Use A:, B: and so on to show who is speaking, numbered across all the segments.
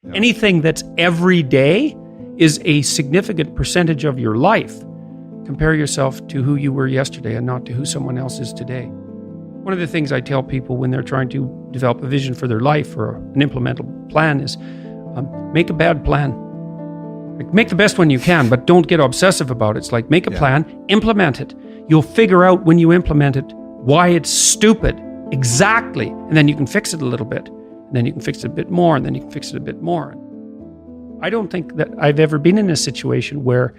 A: Yeah.
B: Anything that's every day is a significant percentage of your life. Compare yourself to who you were yesterday and not to who someone else is today. One of the things I tell people when they're trying to develop a vision for their life or an implementable plan is make a bad plan. Like, make the best one you can, but don't get obsessive about it. It's like, make a plan, implement it. You'll figure out when you implement it why it's stupid, exactly, and then you can fix it a little bit, and then you can fix it a bit more, and then you can fix it a bit more. I don't think that I've ever been in a situation where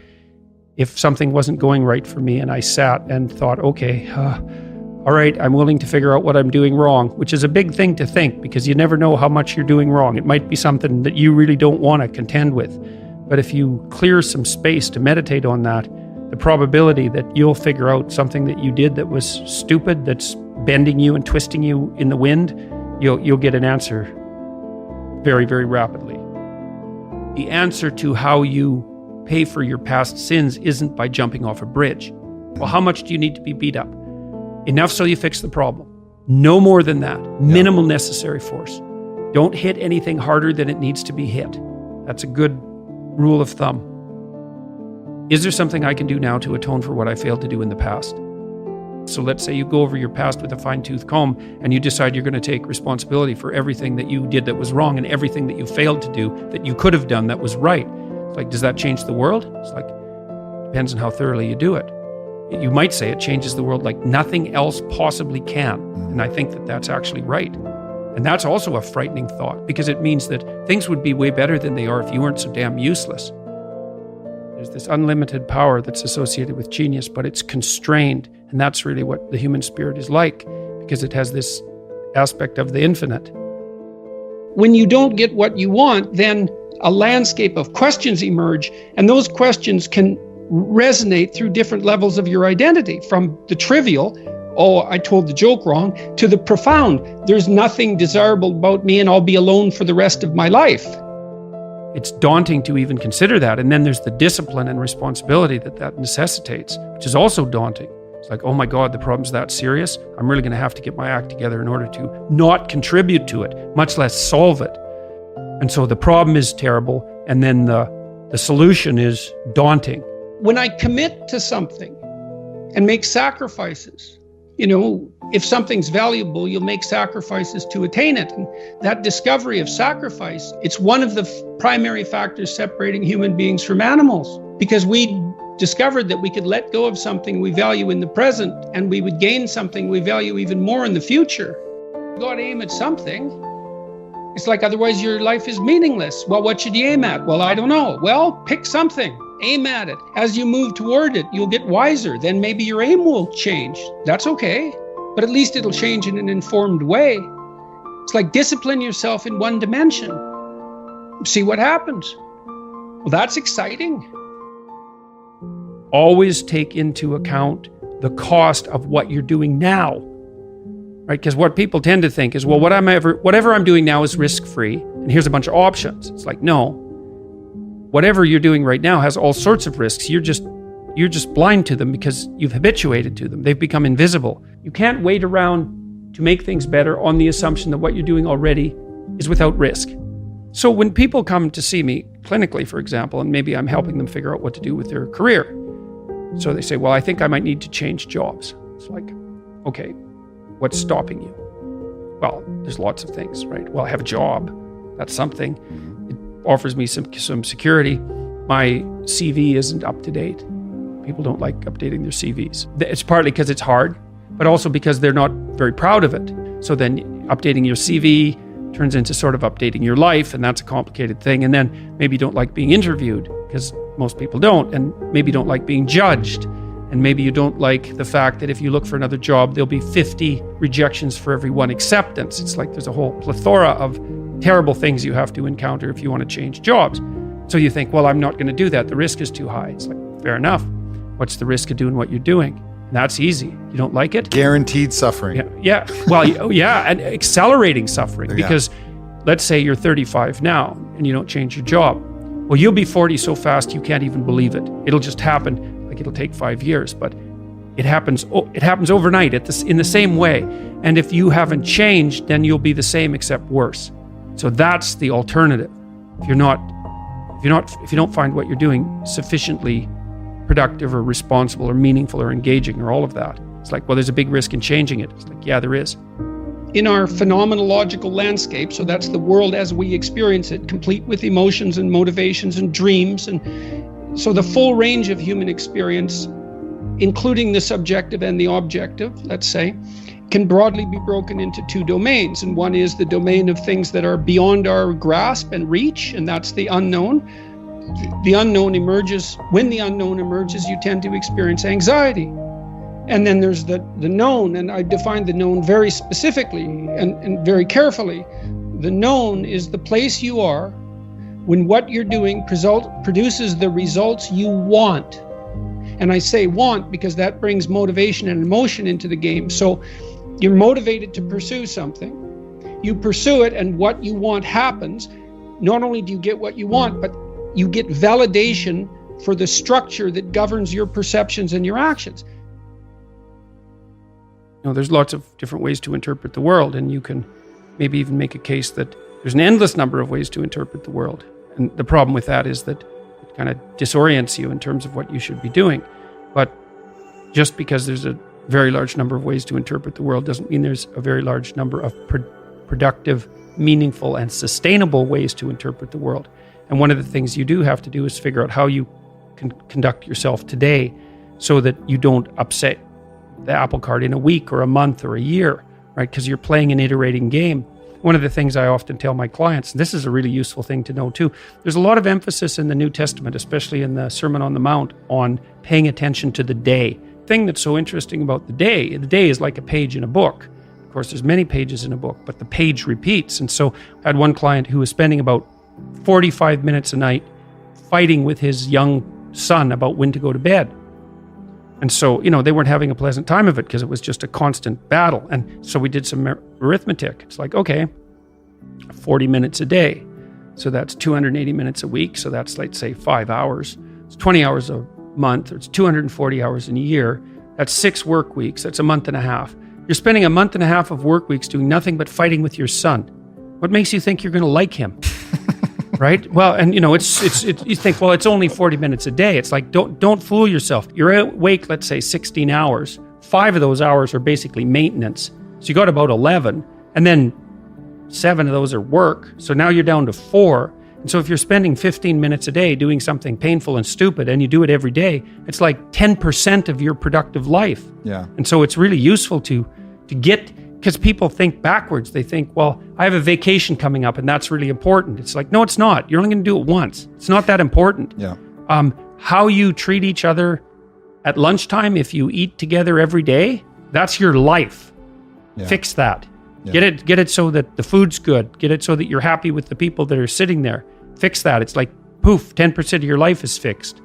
B: if something wasn't going right for me and I sat and thought, okay, all right, I'm willing to figure out what I'm doing wrong, which is a big thing to think because you never know how much you're doing wrong. It might be something that you really don't want to contend with. But if you clear some space to meditate on that, the probability that you'll figure out something that you did that was stupid, that's bending you and twisting you in the wind, you'll get an answer very, very rapidly. The answer to how you pay for your past sins isn't by jumping off a bridge. Well, how much do you need to be beat up? Enough so you fix the problem. No more than that. Minimal necessary force. Don't hit anything harder than it needs to be hit. That's a good rule of thumb. Is there something I can do now to atone for what I failed to do in the past? So let's say you go over your past with a fine-tooth comb and you decide you're going to take responsibility for everything that you did that was wrong and everything that you failed to do that you could have done that was right. It's like, does that change the world? It's like, depends on how thoroughly you do it. You might say it changes the world like nothing else possibly can. And I think that that's actually right. And that's also a frightening thought because it means that things would be way better than they are if you weren't so damn useless. There's this unlimited power that's associated with genius, but it's constrained. And that's really what the human spirit is like because it has this aspect of the infinite. When you don't get what you want, then a landscape of questions emerge, and those questions can resonate through different levels of your identity, from the trivial, oh, I told the joke wrong, to the profound, there's nothing desirable about me and I'll be alone for the rest of my life. It's daunting to even consider that. And then there's the discipline and responsibility that necessitates, which is also daunting. It's like, oh my God, the problem's that serious. I'm really going to have to get my act together in order to not contribute to it, much less solve it. And so the problem is terrible. And then the solution is daunting. When I commit to something and make sacrifices, if something's valuable, you'll make sacrifices to attain it. And that discovery of sacrifice, it's one of the primary factors separating human beings from animals, because we discovered that we could let go of something we value in the present and we would gain something we value even more in the future. You got to aim at something. It's like, otherwise your life is meaningless. Well, what should you aim at? Well, I don't know. Well, pick something. Aim at it. As you move toward it, you'll get wiser. Then maybe your aim will change. That's okay. But at least it'll change in an informed way. It's like discipline yourself in one dimension. See what happens. Well, that's exciting. Always take into account the cost of what you're doing now. Right? Because what people tend to think is, well, whatever I'm doing now is risk-free, and here's a bunch of options. It's like, no. Whatever you're doing right now has all sorts of risks. You're just blind to them because you've habituated to them. They've become invisible. You can't wait around to make things better on the assumption that what you're doing already is without risk. So when people come to see me clinically, for example, and maybe I'm helping them figure out what to do with their career. So they say, well, I think I might need to change jobs. It's like, okay, what's stopping you? Well, there's lots of things, right? Well, I have a job. That's something. It offers me some security. My CV isn't up to date. People don't like updating their CVs. It's partly because it's hard, but also because they're not very proud of it. So then updating your CV turns into sort of updating your life, and that's a complicated thing. And then maybe you don't like being interviewed, because most people don't, and maybe you don't like being judged. And maybe you don't like the fact that if you look for another job, there'll be 50 rejections for every one acceptance. It's like there's a whole plethora of terrible things you have to encounter if you want to change jobs. So you think, well, I'm not going to do that. The risk is too high. It's like, fair enough. What's the risk of doing what you're doing? And that's easy. You don't like it?
A: Guaranteed suffering.
B: Yeah. Well, yeah, and accelerating suffering. Because let's say you're 35 now and you don't change your job. Well, you'll be 40 so fast you can't even believe it. It'll just happen. Like, it'll take 5 years, but it happens overnight in the same way. And if you haven't changed, then you'll be the same except worse. So that's the alternative. if you don't find what you're doing sufficiently productive or responsible or meaningful or engaging or all of that. It's like, well, there's a big risk in changing it. It's like, yeah, there is. In our phenomenological landscape, so that's the world as we experience it, complete with emotions and motivations and dreams. And so the full range of human experience, including the subjective and the objective, let's say, can broadly be broken into two domains. And one is the domain of things that are beyond our grasp and reach, and that's the unknown. The unknown emerges. When the unknown emerges, you tend to experience anxiety. And then there's the known, and I define the known very specifically and very carefully. The known is the place you are when what you're doing produces the results you want. And I say want because that brings motivation and emotion into the game. So you're motivated to pursue something. You pursue it, and what you want happens. Not only do you get what you want, but you get validation for the structure that governs your perceptions and your actions. There's lots of different ways to interpret the world, and you can maybe even make a case that there's an endless number of ways to interpret the world. And the problem with that is that it kind of disorients you in terms of what you should be doing. But just because there's a very large number of ways to interpret the world doesn't mean there's a very large number of productive, meaningful, and sustainable ways to interpret the world. And one of the things you do have to do is figure out how you can conduct yourself today so that you don't upset the apple cart in a week or a month or a year, right? Because you're playing an iterating game. One of the things I often tell my clients, and this is a really useful thing to know too, there's a lot of emphasis in the New Testament, especially in the Sermon on the Mount, on paying attention to the day. The thing that's so interesting about the day is like a page in a book. Of course, there's many pages in a book, but the page repeats. And so I had one client who was spending about 45 minutes a night fighting with his young son about when to go to bed. And so, they weren't having a pleasant time of it because it was just a constant battle. And so we did some arithmetic. It's like, okay, 40 minutes a day. So that's 280 minutes a week. So that's, let's say, 5 hours. It's 20 hours a month, or it's 240 hours in a year. That's 6 work weeks. That's a month and a half. You're spending a month and a half of work weeks doing nothing but fighting with your son. What makes you think you're going to like him? Right? Well, and you think, well, it's only 40 minutes a day. It's like, don't fool yourself. You're awake, let's say 16 hours. 5 of those hours are basically maintenance. So you got about 11, and then 7 of those are work. So now you're down to 4. And so if you're spending 15 minutes a day doing something painful and stupid, and you do it every day, it's like 10% of your productive life.
A: Yeah.
B: And so it's really useful to get, because people think backwards. They think, well, I have a vacation coming up and that's really important. It's like, no, it's not. You're only going to do it once. It's not that important.
A: Yeah.
B: How you treat each other at lunchtime, if you eat together every day, that's your life. Yeah. Fix that. Yeah. Get it so that the food's good. Get it so that you're happy with the people that are sitting there. Fix that. It's like, poof, 10% of your life is fixed.